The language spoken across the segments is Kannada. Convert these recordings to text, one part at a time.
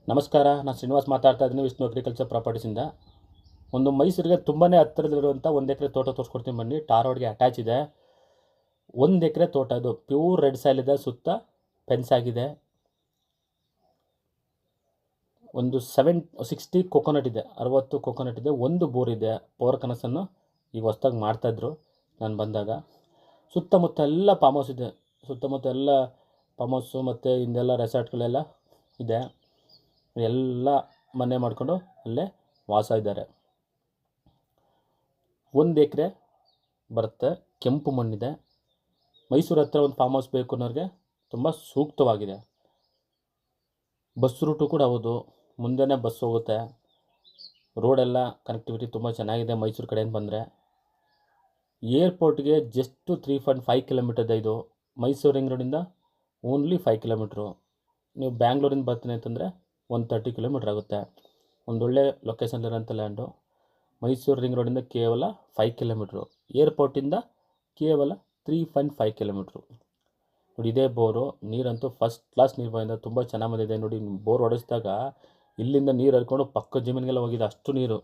ನಮಸ್ಕಾರ, ನಾನು ಶ್ರೀನಿವಾಸ್ ಮಾತಾಡ್ತಾ ಇದ್ದೀನಿ ವಿಷ್ಣು ಅಗ್ರಿಕಲ್ಚರ್ ಪ್ರಾಪರ್ಟೀಸಿಂದ. ಒಂದು ಮೈಸೂರಿಗೆ ತುಂಬಾ ಹತ್ತಿರದಲ್ಲಿರುವಂಥ 1 ಎಕರೆ ತೋಟ ತೋರಿಸ್ಕೊಡ್ತೀನಿ ಬನ್ನಿ. ಟಾರ್ ರೋಡ್ಗೆ ಅಟ್ಯಾಚ್ ಇದೆ. 1 ಎಕರೆ ತೋಟ, ಅದು ಪ್ಯೂರ್ ರೆಡ್ ಸಾಯಿಲ್ ಇದೆ. ಸುತ್ತ ಫೆನ್ಸ್ ಆಗಿದೆ. ಒಂದು 60 ಕೊಕೊನಟ್ ಇದೆ, 60 ಕೊಕೊನಟ್ ಇದೆ. ಒಂದು ಬೋರ್ ಇದೆ. ಪವರ್ ಕನೆಕ್ಷನ್ನು ಈಗ ಹೊಸ್ದಾಗಿ ಮಾಡ್ತಾಯಿದ್ರು ನಾನು ಬಂದಾಗ. ಸುತ್ತಮುತ್ತ ಎಲ್ಲ ಫಾರ್ಮ್ ಹೌಸ್ ಇದೆ. ಸುತ್ತಮುತ್ತ ಎಲ್ಲ ಫಾರ್ಮ್ ಹೌಸು ಮತ್ತು ಹಿಂದೆಲ್ಲ ರೆಸಾರ್ಟ್ಗಳೆಲ್ಲ ಇದೆ. ಎಲ್ಲ ಮನೆ ಮಾಡಿಕೊಂಡು ಅಲ್ಲೇ ವಾಸ ಇದ್ದಾರೆ. 1 ಎಕರೆ ಬರುತ್ತೆ. ಕೆಂಪು ಮಣ್ಣಿದೆ. ಮೈಸೂರು ಹತ್ರ ಒಂದು ಫಾರ್ಮ್ ಹೌಸ್ ಬೇಕು ಅನ್ನೋರಿಗೆ ತುಂಬ ಸೂಕ್ತವಾಗಿದೆ. ಬಸ್ ರೂಟು ಕೂಡ ಹೌದು, ಮುಂದೆನೇ ಬಸ್ ಹೋಗುತ್ತೆ. ರೋಡೆಲ್ಲ ಕನೆಕ್ಟಿವಿಟಿ ತುಂಬ ಚೆನ್ನಾಗಿದೆ. ಮೈಸೂರು ಕಡೆಯಿಂದ ಬಂದರೆ ಏರ್ಪೋರ್ಟ್ಗೆ ಜಸ್ಟು 3.5 ಕಿಲೋಮೀಟರ್ ಇದೆ. ಇದು ಮೈಸೂರು ರಿಂಗ್ ರೋಡಿಂದ ಓನ್ಲಿ 5 ಕಿಲೋಮೀಟ್ರು. ನೀವು ಬ್ಯಾಂಗ್ಳೂರಿಂದ ಬರ್ತೀನಿ ಅಂತಂದರೆ 130 ಕಿಲೋಮೀಟ್ರ್ ಆಗುತ್ತೆ. ಒಂದೊಳ್ಳೆ ಲೊಕೇಶನ್ಲಿರೋಂಥ ಲ್ಯಾಂಡು. ಮೈಸೂರು ರಿಂಗ್ ರೋಡಿಂದ ಕೇವಲ 5 ಕಿಲೋಮೀಟ್ರು, ಏರ್ಪೋರ್ಟಿಂದ ಕೇವಲ 3.5 ಕಿಲೋಮೀಟ್ರು. ನೋಡಿ, ಇದೇ ಬೋರು. ನೀರಂತೂ ಫಸ್ಟ್ ಕ್ಲಾಸ್ ನೀರು ಬಂದಿದೆ, ತುಂಬ ಚೆನ್ನಾಗಿ ಬಂದಿದೆ. ನೋಡಿ, ಬೋರ್ ಹೊಡೆಸಿದಾಗ ಇಲ್ಲಿಂದ ನೀರು ಹರ್ಕೊಂಡು ಪಕ್ಕದ ಜಮೀನಿಗೆಲ್ಲ ಹೋಗಿದೆ, ಅಷ್ಟು ನೀರು.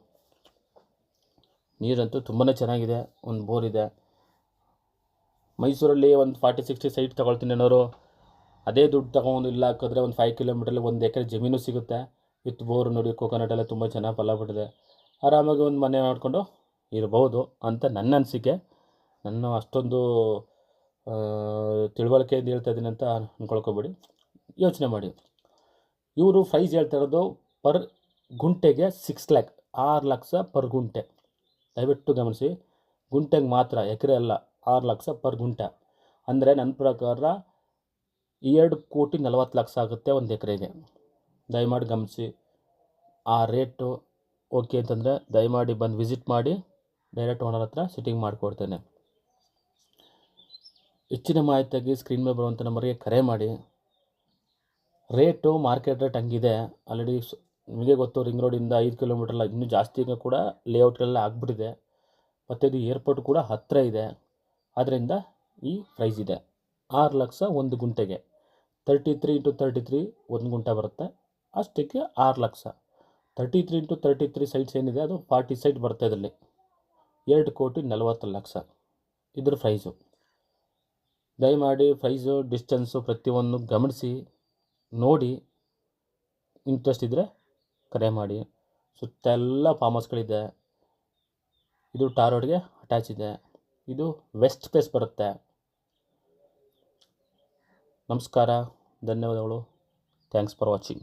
ನೀರಂತೂ ತುಂಬಾ ಚೆನ್ನಾಗಿದೆ. ಒಂದು ಬೋರ್ ಇದೆ. ಮೈಸೂರಲ್ಲಿ ಒಂದು 40-60 ಸೈಟ್ ತೊಗೊಳ್ತೀನಿ ಅನ್ನೋರು ಅದೇ ದುಡ್ಡು ತೊಗೊಂಡು ಇಲ್ಲ ಹಾಕಿದ್ರೆ ಒಂದು 5 ಕಿಲೋಮೀಟ್ರಲ್ಲಿ 1 ಎಕರೆ ಜಮೀನು ಸಿಗುತ್ತೆ. With bore. ನೋಡಿ, ಕೋಕೋನಟ್ ಎಲ್ಲ ತುಂಬ ಚೆನ್ನಾಗಿ ಫಲ ಬಿಟ್ಟಿದೆ. ಆರಾಮಾಗಿ ಒಂದು ಮನೆ ಮಾಡಿಕೊಂಡು ಇರ್ಬೋದು ಅಂತ ನನ್ನ ಅನಿಸಿಕೆ. ನನ್ನ ಅಷ್ಟೊಂದು ತಿಳುವಳಿಕೆಯಿಂದ ಹೇಳ್ತಾ ಇದ್ದೀನಿ ಅಂತ ಅಂದ್ಕೊಳ್ಕೊಬೇಡಿ, ಯೋಚನೆ ಮಾಡಿ. ಇವರು ಪ್ರೈಸ್ ಹೇಳ್ತಾ ಇರೋದು ಪರ್ ಗುಂಟೆಗೆ 6 ಲ್ಯಾಕ್, 6 ಲಕ್ಷ ಪರ್ ಗುಂಟೆ. ದಯವಿಟ್ಟು ಗಮನಿಸಿ, ಗುಂಟೆಗೆ ಮಾತ್ರ, ಎಕರೆ ಅಲ್ಲ. 6 ಲಕ್ಷ ಪರ್ ಗುಂಟೆ ಅಂದರೆ ನನ್ನ ಪ್ರಕಾರ 2,40,00,000 ಆಗುತ್ತೆ 1 ಎಕರೆಗೆ. ದಯಮಾಡಿ ಗಮನಿಸಿ. ಆ ರೇಟು ಓಕೆ ಅಂತಂದರೆ ದಯಮಾಡಿ ಬಂದು ವಿಸಿಟ್ ಮಾಡಿ. ಡೈರೆಕ್ಟ್ ಓನರ್ ಹತ್ರ ಸಿಟ್ಟಿಂಗ್ ಮಾಡಿಕೊಡ್ತೇನೆ. ಹೆಚ್ಚಿನ ಮಾಹಿತಿಯಾಗಿ ಸ್ಕ್ರೀನ್ ಮೇಲೆ ಬರುವಂಥ ನಂಬರ್ಗೆ ಕರೆ ಮಾಡಿ. ರೇಟು ಮಾರ್ಕೆಟ್ ರೇಟ್ ಹಂಗಿದೆ. ಆಲ್ರೆಡಿ ನಿಮಗೆ ಗೊತ್ತು, ರಿಂಗ್ ರೋಡಿಂದ 5 ಕಿಲೋಮೀಟ್ರಲ್ಲ, ಇನ್ನೂ ಜಾಸ್ತಿ ಕೂಡ ಲೇಔಟ್ಗಳೆಲ್ಲ ಆಗಿಬಿಟ್ಟಿದೆ. ಮತ್ತು ಇದು ಏರ್ಪೋರ್ಟ್ ಕೂಡ ಹತ್ತಿರ ಇದೆ. ಆದ್ದರಿಂದ ಈ ಪ್ರೈಸ್ ಇದೆ. 6 ಲಕ್ಷ ಒಂದು ಗುಂಟೆಗೆ. 33 × 33 1 ಗುಂಟೆ ಬರುತ್ತೆ. ಅಷ್ಟಕ್ಕೆ 6 ಲಕ್ಷ. 33 × 33 ಸೈಟ್ಸ್ ಏನಿದೆ ಅದು 40 ಸೈಟ್ ಬರುತ್ತೆ. ಇದರಲ್ಲಿ 2,40,00,000 ಇದ್ರ ಪ್ರೈಸು. ದಯಮಾಡಿ ಪ್ರೈಸು, ಡಿಸ್ಟೆನ್ಸು ಪ್ರತಿಯೊಂದು ಗಮನಿಸಿ ನೋಡಿ. ಇಂಟ್ರೆಸ್ಟ್ ಇದ್ದರೆ ಕರೆ ಮಾಡಿ. ಸುತ್ತ ಎಲ್ಲ ಫಾರ್ಮ್ ಹೌಸ್ಗಳಿದೆ. ಇದು ಟಾರ್ ರೋಡ್ಗೆ ಅಟ್ಯಾಚ್ ಇದೆ. ಇದು ವೆಸ್ಟ್ ಫೇಸ್ ಬರುತ್ತೆ. ನಮಸ್ಕಾರ, ಧನ್ಯವಾದಗಳು. Thanks for watching.